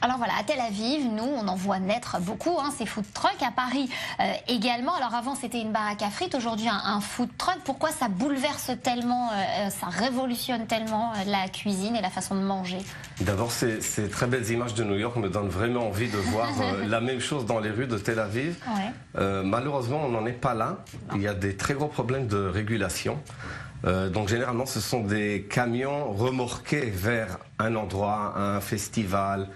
Alors voilà, à Tel Aviv, nous, on en voit naître beaucoup, ces food trucks. À Paris également. Alors avant, c'était une baraque à frites. Aujourd'hui, un food truck. Pourquoi ça bouleverse tellement, ça révolutionne tellement la cuisine et la façon de manger? D'abord, ces très belles images de New York me donnent vraiment envie de voir la même chose dans les rues de Tel Aviv. Ouais. Malheureusement, on n'en est pas là. Il y a des très gros problèmes de régulation. Donc généralement, ce sont des camions remorqués vers un endroit, un festival,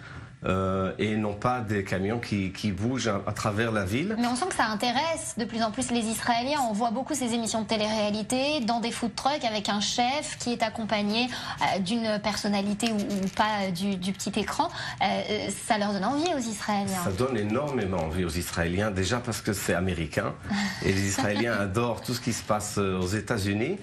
et non pas des camions qui bougent à travers la ville. Mais on sent que ça intéresse de plus en plus les Israéliens. On voit beaucoup ces émissions de télé-réalité dans des food trucks avec un chef qui est accompagné d'une personnalité ou pas du petit écran. Ça leur donne envie aux Israéliens. Ça donne énormément envie aux Israéliens, déjà parce que c'est américain et les Israéliens adorent tout ce qui se passe aux États-Unis.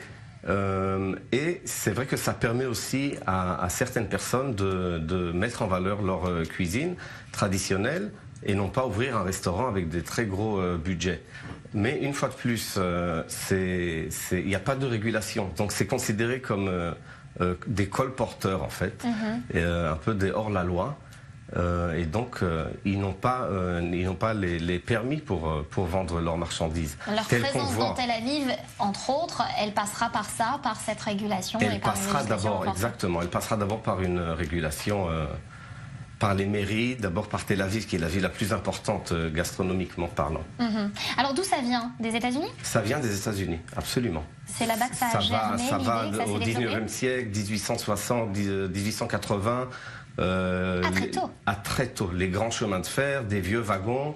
Et c'est vrai que ça permet aussi à certaines personnes de mettre en valeur leur cuisine traditionnelle et non pas ouvrir un restaurant avec des très gros budgets. Mais une fois de plus, il n'y a pas de régulation. Donc c'est considéré comme des colporteurs en fait, et, un peu des hors-la-loi. Et donc, ils n'ont pas les permis pour vendre leurs marchandises. Leur présence dans Tel Aviv, entre autres, elle passera par ça, par cette régulation. Elle passera d'abord, exactement, elle passera d'abord par une régulation par les mairies, d'abord par Tel Aviv, qui est la ville la plus importante gastronomiquement parlant. Alors d'où ça vient? Des États-Unis? Ça vient des États-Unis, absolument. C'est là-bas que ça a germé, ça va au développé 19e siècle, 1860, 1880. Très tôt. Très tôt. Les grands chemins de fer, des vieux wagons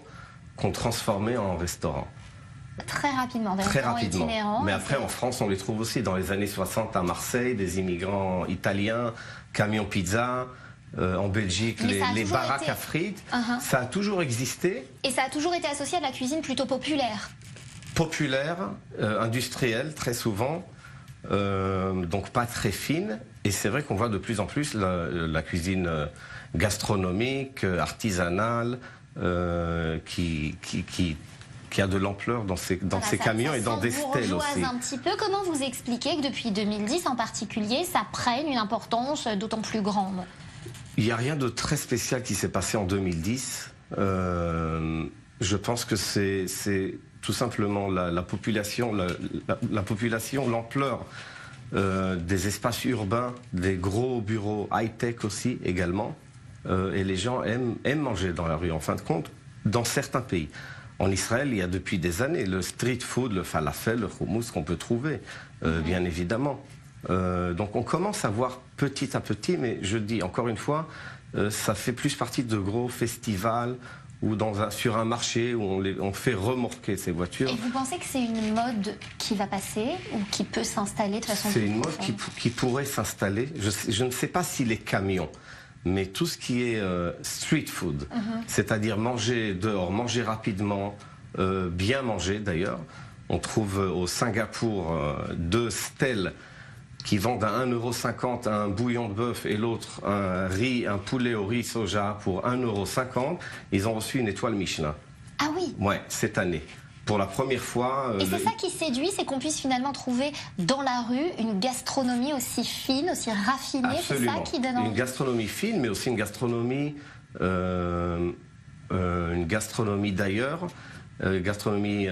qu'on transformait en restaurants. Très rapidement, très rapidement. Itinérants. Mais après, en France, on les trouve aussi dans les années 60 à Marseille, des immigrants italiens, camions pizza. En Belgique, les baraques à frites. Ça a toujours existé. Et ça a toujours été associé à de la cuisine plutôt populaire. Populaire, industrielle, très souvent. Donc pas très fine, et c'est vrai qu'on voit de plus en plus la cuisine gastronomique, artisanale, qui a de l'ampleur dans ces camions et dans des stèles aussi. Un petit peu, comment vous expliquez que depuis 2010 en particulier, ça prenne une importance d'autant plus grande? Il n'y a rien de très spécial qui s'est passé en 2010. Je pense que c'est tout simplement la population, l'ampleur des espaces urbains, des gros bureaux high-tech aussi également. Et les gens aiment manger dans la rue, en fin de compte, dans certains pays. En Israël, il y a depuis des années le street food, le falafel, le hummus qu'on peut trouver, bien évidemment. Donc on commence à voir petit à petit, mais je dis encore une fois, ça fait plus partie de gros festivals ou sur un marché où on fait remorquer ces voitures. Et vous pensez que c'est une mode qui va passer ou qui peut s'installer de façon... C'est une mode qui pourrait s'installer. Je ne sais pas si les camions, mais tout ce qui est street food, c'est-à-dire manger dehors, manger rapidement, bien manger d'ailleurs. On trouve au Singapour 2 stèles qui vendent à 1,50 € un bouillon de bœuf et l'autre un poulet au riz soja pour 1,50 €. Ils ont reçu une étoile Michelin. Ah oui? Ouais, cette année. Pour la première fois... Et c'est ça qui séduit, c'est qu'on puisse finalement trouver dans la rue une gastronomie aussi fine, aussi raffinée. C'est ça qui donne envie. Une gastronomie fine, mais aussi une gastronomie d'ailleurs. Gastronomie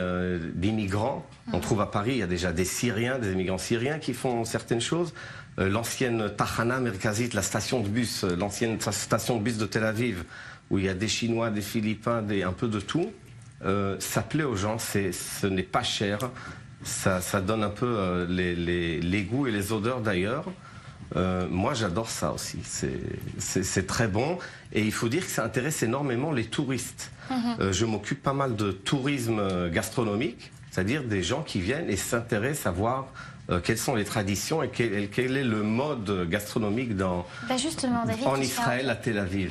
d'immigrants. On trouve à Paris, il y a déjà des Syriens, des immigrants syriens qui font certaines choses. L'ancienne Tahana Merkazit, la station de bus, l'ancienne station de bus de Tel Aviv, où il y a des Chinois, des Philippins, un peu de tout. Ça plaît aux gens, ce n'est pas cher. Ça donne un peu les goûts et les odeurs d'ailleurs. Moi j'adore ça aussi, c'est très bon, et il faut dire que ça intéresse énormément les touristes. Je m'occupe pas mal de tourisme gastronomique, c'est-à-dire des gens qui viennent et s'intéressent à voir quelles sont les traditions et quel est le mode gastronomique justement, David, en Israël, à Tel Aviv.